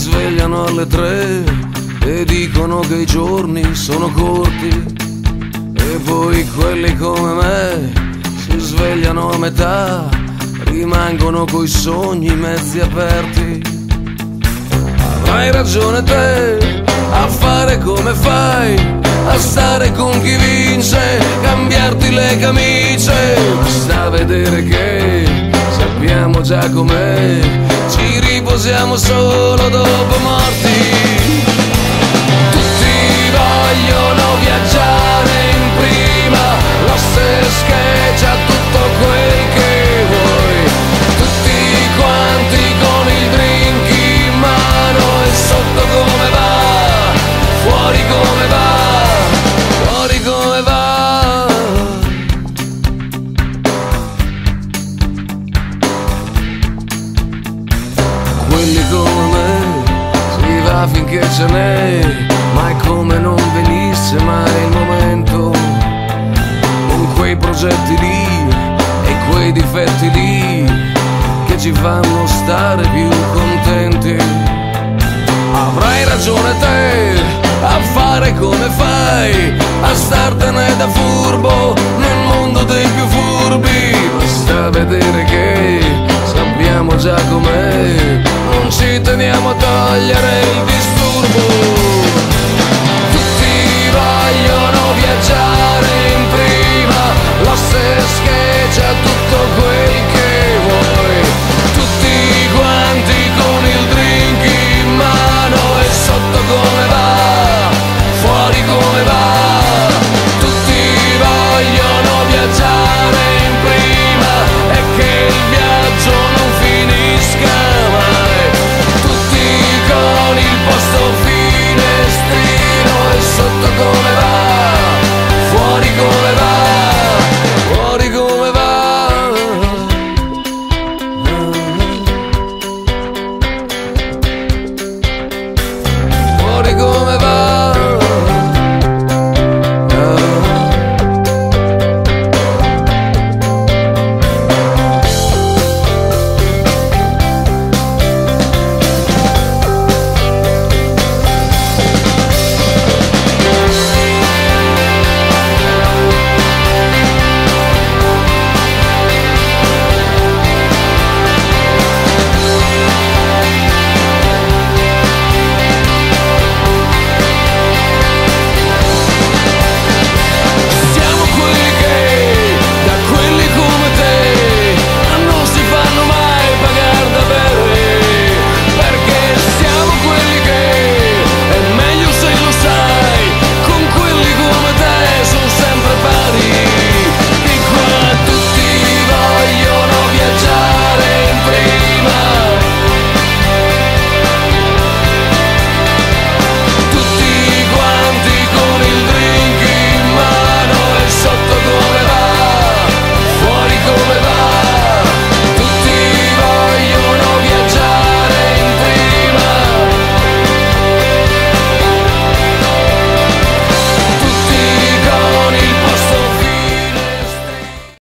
svegliano alle 3 e dicono che i giorni sono corti. E poi quelli come me si svegliano a metà, rimangono coi sogni mezzi aperti. Avrai ragione te a fare come fai, a stare con chi vince, cambiarti le camicie. Basta vedere che sappiamo già com'è, ci riposiamo solo dopo morti. Tutti vogliono viaggiare in prima, l'osse scheggia tutto quel che vuoi. Tutti quanti con il drink in mano, e sotto come va, fuori come va, fuori come va. Quelli come me si va finché ce n'è, ma è come non venisse mai il momento, con quei progetti lì e quei difetti lì che ci fanno stare più contenti. Avrai ragione te a fare come fai, a startene da furbo nel mondo dei più furbi. Basta vedere che sappiamo già com'è, non ci teniamo a togliere il